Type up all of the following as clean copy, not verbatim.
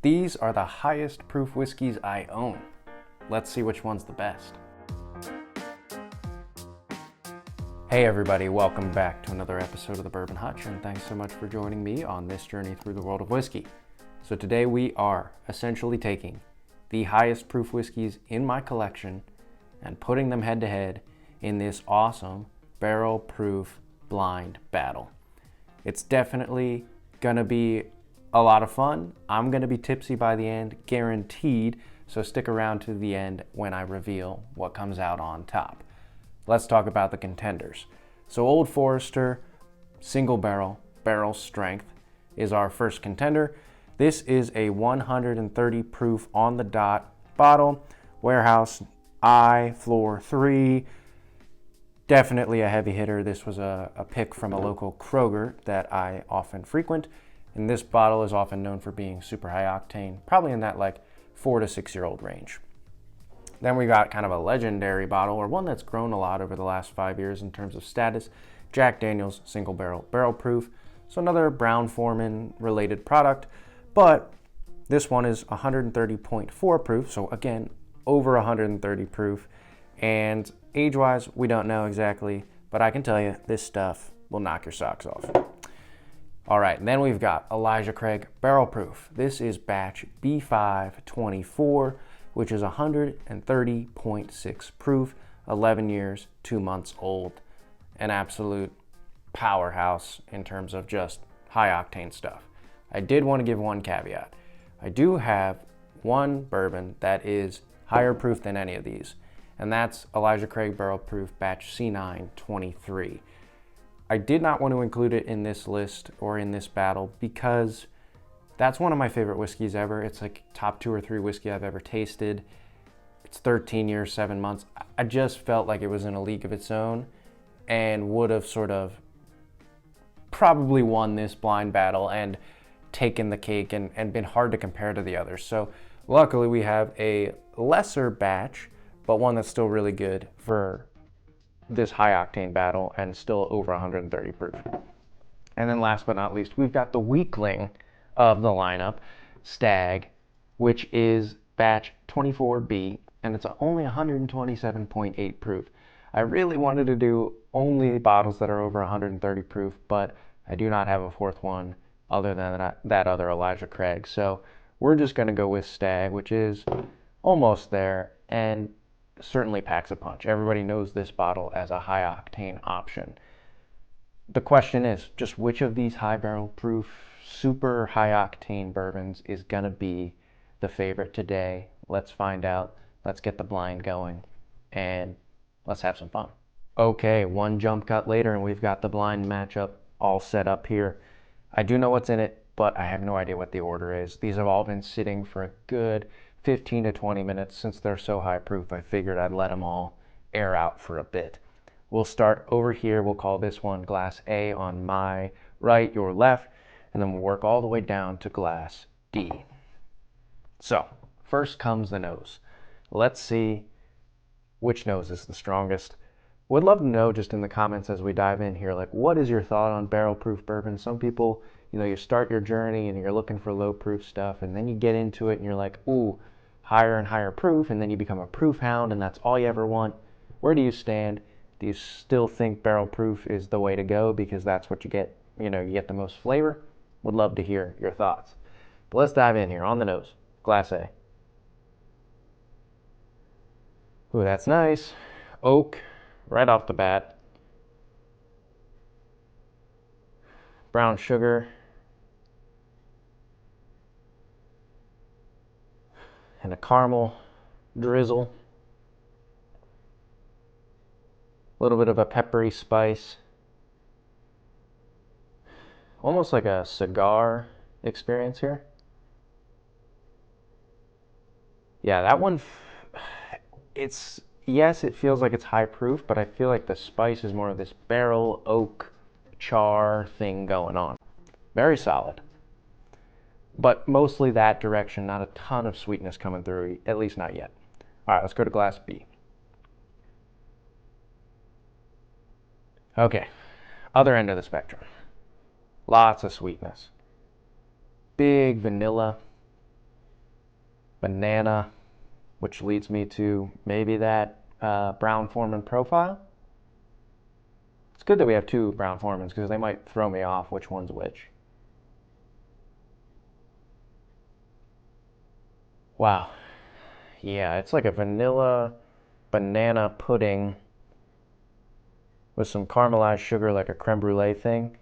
These are the highest proof whiskeys I own. Let's see which one's the best. Hey everybody, welcome back to another episode of the Bourbon Hutch, and thanks so much for joining me on this journey through the world of whiskey. So today we are essentially taking the highest proof whiskeys in my collection and putting them head to head in this awesome barrel proof blind battle. It's definitely gonna be a lot of fun. I'm gonna be tipsy by the end, guaranteed, so stick around to the end when I reveal what comes out on top. Let's talk about the contenders. So Old Forester single barrel strength is our first contender. This is a 130 proof on the dot bottle, warehouse I, floor 3. Definitely a heavy hitter. This was a pick from a local Kroger that I often frequent. And this bottle is often known for being super high octane, probably in that like 4 to 6 year old range. Then we got kind of a legendary bottle, or one that's grown a lot over the last 5 years in terms of status, Jack Daniel's single barrel proof. So another Brown-Forman related product, but this one is 130.4 proof. So again, over 130 proof. And age-wise, we don't know exactly, but I can tell you this stuff will knock your socks off. All right, then we've got Elijah Craig Barrel Proof. This is batch B524, which is 130.6 proof, 11 years, 2 months old. An absolute powerhouse in terms of just high octane stuff. I did want to give one caveat. I do have one bourbon that is higher proof than any of these, and that's Elijah Craig Barrel Proof batch C923. I did not want to include it in this list or in this battle because that's one of my favorite whiskeys ever. It's like top 2 or 3 whiskey I've ever tasted. It's 13 years, 7 months. I just felt like it was in a league of its own and would have sort of probably won this blind battle and taken the cake and been hard to compare to the others. So luckily we have a lesser batch, but one that's still really good for this high octane battle and still over 130 proof. And then last but not least, we've got the weakling of the lineup, Stagg, which is batch 24B, and it's only 127.8 proof. I really wanted to do only bottles that are over 130 proof, but I do not have a fourth one other than that other Elijah Craig. So we're just gonna go with Stagg, which is almost there and certainly packs a punch. Everybody knows this bottle as a high octane option. The question is just which of these high barrel proof, super high octane bourbons is gonna be the favorite today? Let's find out. Let's get the blind going and let's have some fun. Okay, one jump cut later and we've got the blind matchup all set up here. I do know what's in it, but I have no idea what the order is. These have all been sitting for a good 15 to 20 minutes. Since they're so high proof, I figured I'd let them all air out for a bit. We'll start over here. We'll call this one glass A on my right, your left, and then we'll work all the way down to glass D. So first comes the nose. Let's see which nose is the strongest. Would love to know just in the comments as we dive in here, like what is your thought on barrel proof bourbon? Some people, you start your journey and you're looking for low proof stuff, and then you get into it and you're like, ooh, higher and higher proof, and then you become a proof hound and that's all you ever want. Where do you stand? Do you still think barrel proof is the way to go because that's what you get, you get the most flavor? Would love to hear your thoughts. But let's dive in here on the nose. Glass A. Ooh, that's nice. Oak, right off the bat. Brown sugar. And a caramel drizzle. A little bit of a peppery spice. Almost like a cigar experience here. Yeah, that one, yes, it feels like it's high proof, but I feel like the spice is more of this barrel oak char thing going on. Very solid. But mostly that direction, not a ton of sweetness coming through, at least not yet. All right, let's go to glass B. Okay, other end of the spectrum. Lots of sweetness. Big vanilla, banana, which leads me to maybe that Brown-Forman profile. It's good that we have two Brown-Formans because they might throw me off which one's which. Wow. Yeah, it's like a vanilla banana pudding with some caramelized sugar, like a creme brulee thing.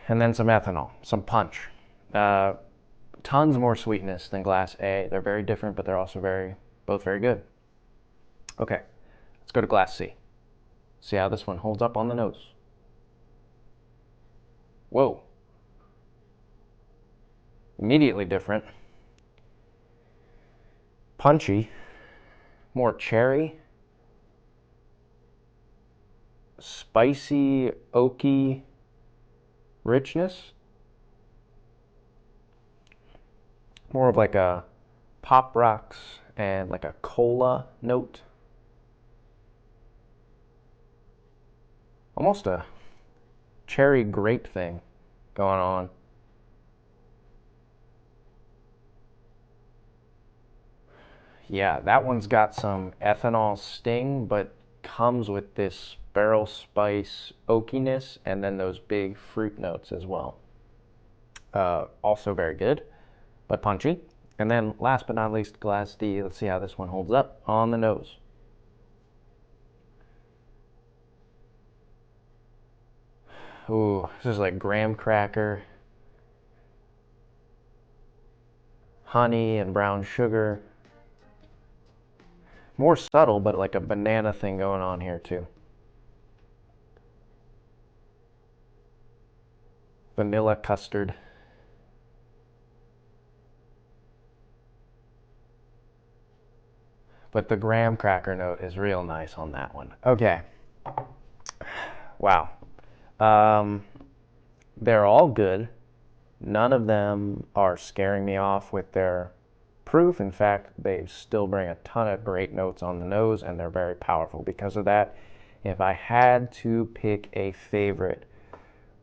And then some ethanol, some punch. Tons more sweetness than Glass A. They're very different, but they're also both very good. Okay, let's go to Glass C. See how this one holds up on the nose. Whoa. Immediately different. Punchy. More cherry. Spicy, oaky richness. More of like a Pop Rocks and like a cola note. Almost a cherry grape thing going on. Yeah, that one's got some ethanol sting, but comes with this barrel spice oakiness and then those big fruit notes as well. Also very good, but punchy. And then last but not least, Glass D. Let's see how this one holds up on the nose. Ooh, this is like graham cracker, honey and brown sugar. More subtle, but like a banana thing going on here too. Vanilla custard. But the graham cracker note is real nice on that one. Okay. Wow. They're all good. None of them are scaring me off with their proof. In fact, they still bring a ton of great notes on the nose, and they're very powerful because of that. If I had to pick a favorite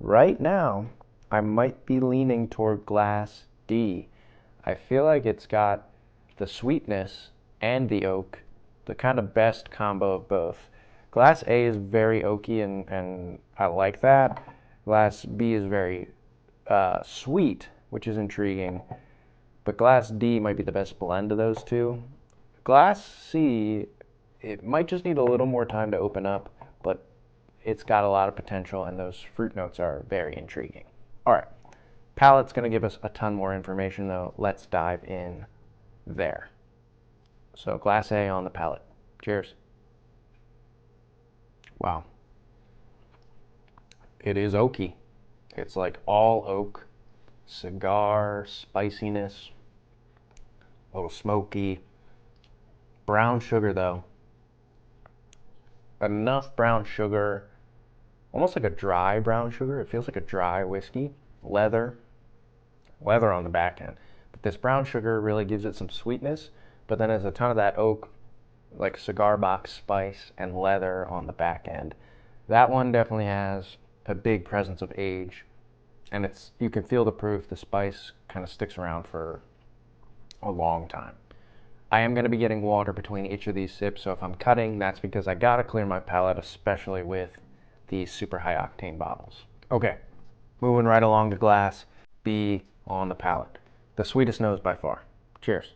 right now, I might be leaning toward Glass D. I feel like it's got the sweetness and the oak, the kind of best combo of both. Glass A is very oaky, and I like that. Glass B is very sweet, which is intriguing. But Glass D might be the best blend of those two. Glass C, it might just need a little more time to open up, but it's got a lot of potential, and those fruit notes are very intriguing. All right, Palate's going to give us a ton more information, though. Let's dive in there. So Glass A on the palate. Cheers. Wow. It is oaky. It's like all oak, cigar, spiciness, a little smoky. Brown sugar, though. Enough brown sugar, almost like a dry brown sugar. It feels like a dry whiskey. Leather on the back end. But this brown sugar really gives it some sweetness, but then there's a ton of that oak, like cigar box spice and leather on the back end. That one definitely has a big presence of age, and you can feel the proof. The spice kind of sticks around for a long time. I am going to be getting water between each of these sips, so if I'm cutting, that's because I got to clear my palate, especially with these super high octane bottles. Okay, moving right along to Glass B on the palate. The sweetest nose by far. Cheers.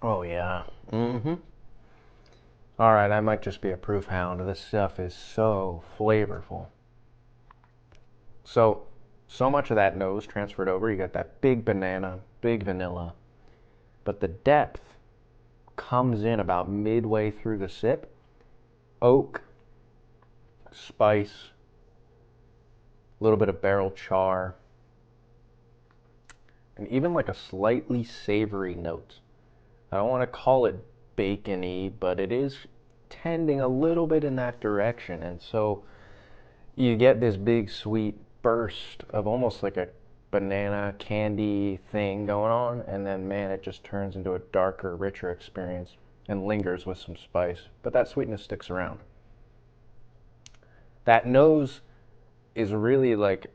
Oh yeah. All right, I might just be a proof hound. This stuff is so flavorful. So much of that nose transferred over. You got that big banana, big vanilla, but the depth comes in about midway through the sip. Oak, spice, a little bit of barrel char, and even like a slightly savory note. I don't want to call it bacony, but it is tending a little bit in that direction. And so you get this big sweet burst of almost like a banana candy thing going on, and then man, it just turns into a darker, richer experience and lingers with some spice, but that sweetness sticks around. That nose is really like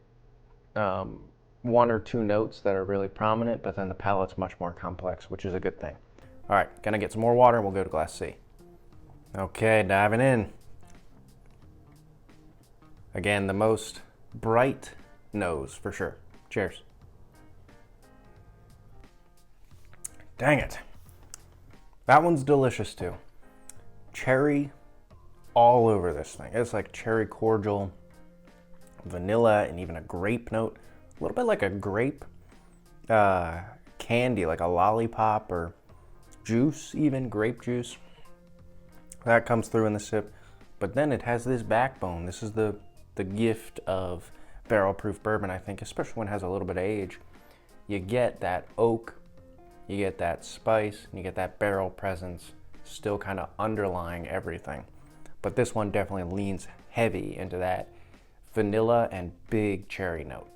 one or two notes that are really prominent, but then the palate's much more complex, which is a good thing. All right, gonna get some more water and we'll go to glass C. Okay, diving in. Again, the most bright nose for sure. Cheers. Dang it. That one's delicious too. Cherry all over this thing. It's like cherry cordial, vanilla, and even a grape note. A little bit like a grape candy, like a lollipop or juice, even grape juice. That comes through in the sip. But then it has this backbone. This is the gift of barrel-proof bourbon, I think, especially when it has a little bit of age. You get that oak, you get that spice, and you get that barrel presence still kind of underlying everything. But this one definitely leans heavy into that vanilla and big cherry note.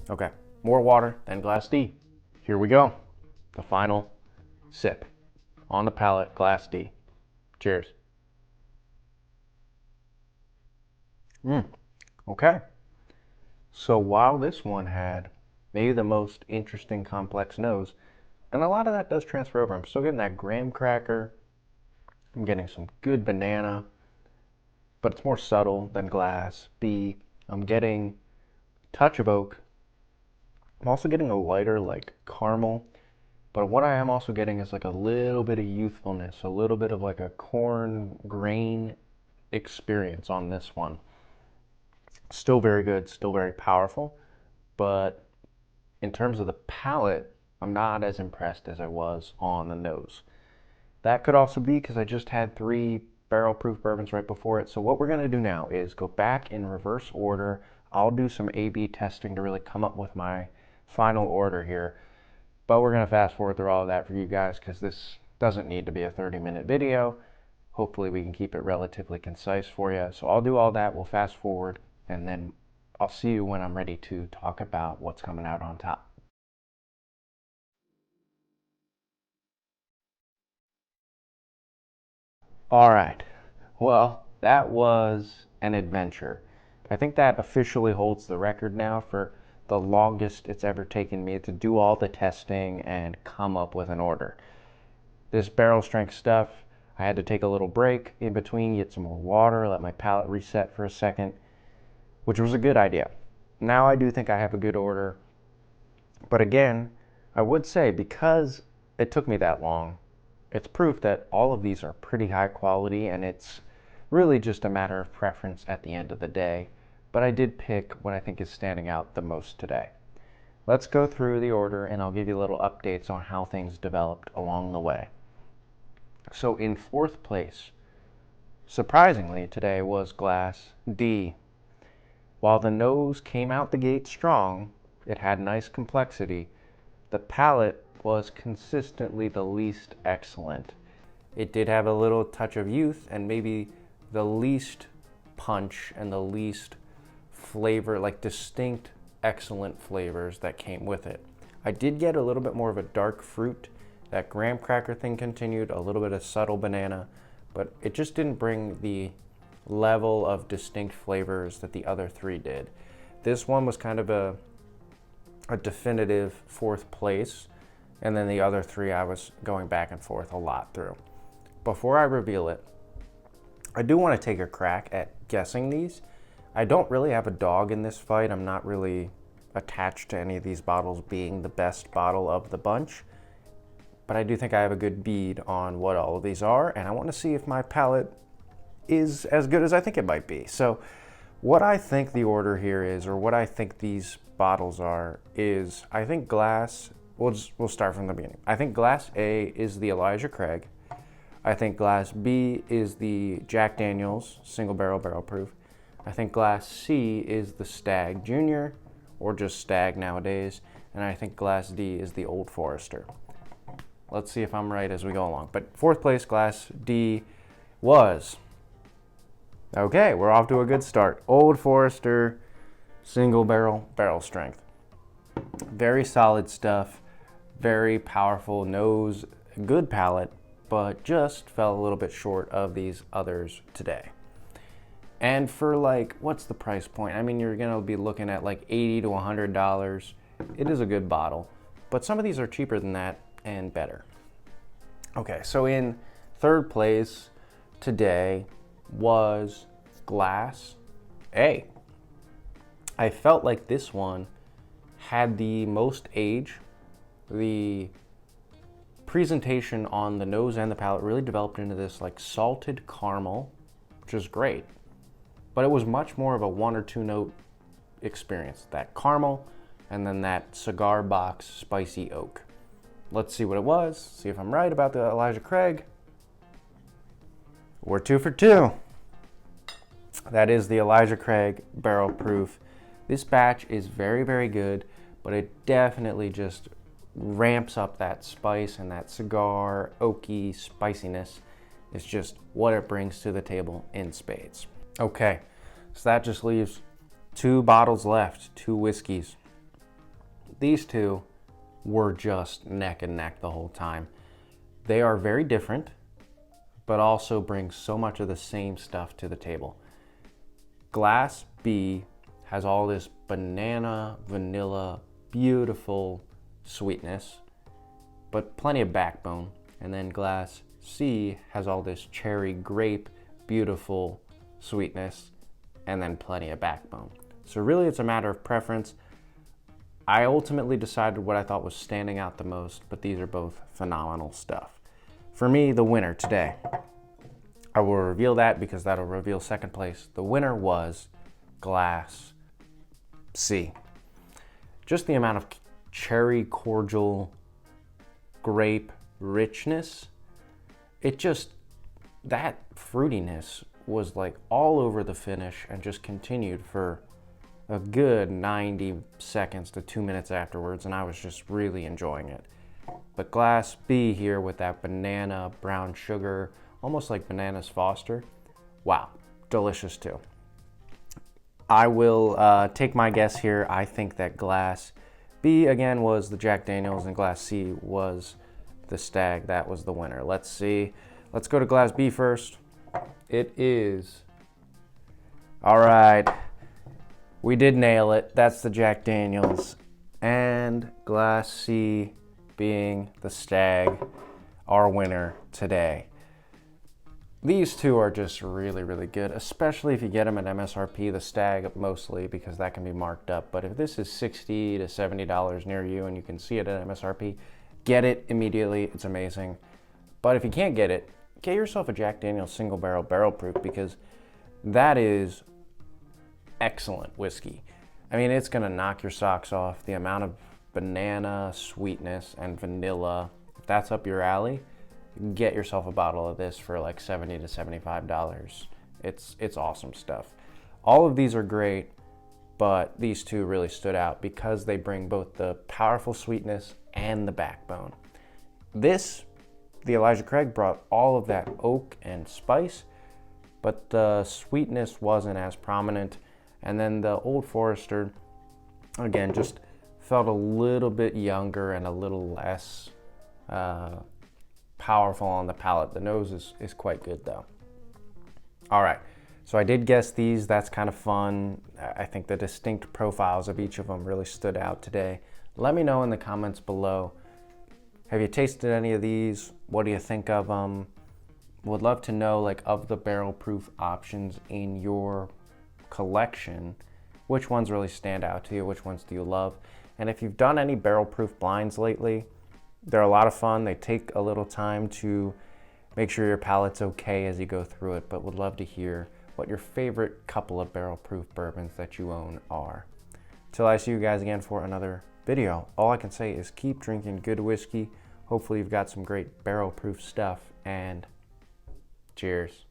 Okay, more water, then glass D. Here we go. The final sip. On the palate, glass D. Cheers. Okay. So while this one had maybe the most interesting complex nose, and a lot of that does transfer over. I'm still getting that graham cracker. I'm getting some good banana, but it's more subtle than glass B. I'm getting a touch of oak. I'm also getting a lighter like caramel, but what I am also getting is like a little bit of youthfulness, a little bit of like a corn grain experience on this one. Still very good, still very powerful, but in terms of the palate, I'm not as impressed as I was on the nose. That could also be because I just had 3 barrel-proof bourbons right before it. So what we're going to do now is go back in reverse order. I'll do some A/B testing to really come up with my final order here. But we're going to fast forward through all of that for you guys because this doesn't need to be a 30-minute video. Hopefully we can keep it relatively concise for you. So I'll do all that. We'll fast forward, and then I'll see you when I'm ready to talk about what's coming out on top. All right. Well, that was an adventure. I think that officially holds the record now for the longest it's ever taken me to do all the testing and come up with an order. This barrel strength stuff, I had to take a little break in between, get some more water, let my palate reset for a second, which was a good idea. Now I do think I have a good order. But again, I would say because it took me that long, it's proof that all of these are pretty high quality, and it's really just a matter of preference at the end of the day. But I did pick what I think is standing out the most today. Let's go through the order and I'll give you little updates on how things developed along the way. So in 4th place, surprisingly today, was glass D. While the nose came out the gate strong, it had nice complexity, the palate was consistently the least excellent. It did have a little touch of youth and maybe the least punch and the least flavor, like distinct, excellent flavors that came with it. I did get a little bit more of a dark fruit. That graham cracker thing continued, a little bit of subtle banana, but it just didn't bring the level of distinct flavors that the other 3 did. This one was kind of a definitive 4th place, and then the other 3 I was going back and forth a lot through. Before I reveal it, I do want to take a crack at guessing these. I don't really have a dog in this fight. I'm not really attached to any of these bottles being the best bottle of the bunch, but I do think I have a good bead on what all of these are, and I want to see if my palate is as good as I think it might be. So what I think the order here is, or what I think these bottles are, is I think glass, we'll start from the beginning. I think glass A is the Elijah Craig. I think glass B is the Jack Daniel's single barrel proof. I think glass C is the Stagg Junior, or just Stagg nowadays. And I think glass D is the Old Forester. Let's see if I'm right as we go along. But 4th place, glass D was, okay, we're off to a good start. Old Forester, single barrel strength. Very solid stuff, very powerful nose, good palate, but just fell a little bit short of these others today. And for like, what's the price point? I mean, you're gonna be looking at like $80 to $100. It is a good bottle, but some of these are cheaper than that and better. Okay, so in third place today was Glass A. I felt like this one had the most age. The presentation on the nose and the palate really developed into this like salted caramel, which is great, but it was much more of a 1 or 2 note experience. That caramel and then that cigar box spicy oak. Let's see what it was, see if I'm right about the Elijah Craig. We're 2 for 2. That is the Elijah Craig barrel proof. This batch is very, very good, but it definitely just ramps up that spice, and that cigar oaky spiciness is just what it brings to the table in spades. Okay, so that just leaves 2 bottles left, 2 whiskeys. These 2 were just neck and neck the whole time. They are very different, but also bring so much of the same stuff to the table. Glass B has all this banana, vanilla, beautiful sweetness, but plenty of backbone. And then Glass C has all this cherry grape, beautiful sweetness, and then plenty of backbone. So really it's a matter of preference. I ultimately decided what I thought was standing out the most, but these are both phenomenal stuff. For me, the winner today, I will reveal that because that'll reveal second place. The winner was Glass C. Just the amount of cherry cordial grape richness, it just, that fruitiness was like all over the finish and just continued for a good 90 seconds to 2 minutes afterwards, and I was just really enjoying it. But Glass B here with that banana, brown sugar, almost like Bananas Foster, wow, delicious too. I will take my guess here. I think that Glass B again was the Jack Daniels and Glass C was the Stagg. That was the winner. Let's see. Let's go to Glass B first. It is, all right, we did nail it. That's the Jack Daniels, and Glass C being the Stagg, our winner today. These 2 are just really, really good, especially if you get them at MSRP, the Stagg mostly, because that can be marked up. But if this is $60 to $70 near you and you can see it at MSRP, get it immediately. It's amazing. But if you can't get it, get yourself a Jack Daniel's single barrel barrel proof, because that is excellent whiskey. I mean, it's gonna knock your socks off. The amount of banana sweetness and vanilla, if that's up your alley, get yourself a bottle of this for like $70 to $75. It's awesome stuff. All of these are great, but these 2 really stood out because they bring both the powerful sweetness and the backbone. This, the Elijah Craig, brought all of that oak and spice, but the sweetness wasn't as prominent. And then the Old Forester, again, just felt a little bit younger and a little less powerful on the palate. The nose is quite good though. All right, so I did guess these. That's kind of fun. I think the distinct profiles of each of them really stood out today. Let me know in the comments below. Have you tasted any of these? What do you think of them? Would love to know, like, of the barrel proof options in your collection, which ones really stand out to you? Which ones do you love? And if you've done any barrel proof blinds lately, they're a lot of fun. They take a little time to make sure your palate's okay as you go through it, but would love to hear what your favorite couple of barrel proof bourbons that you own are. Till I see you guys again for another video, all I can say is keep drinking good whiskey. Hopefully you've got some great barrel proof stuff, and cheers.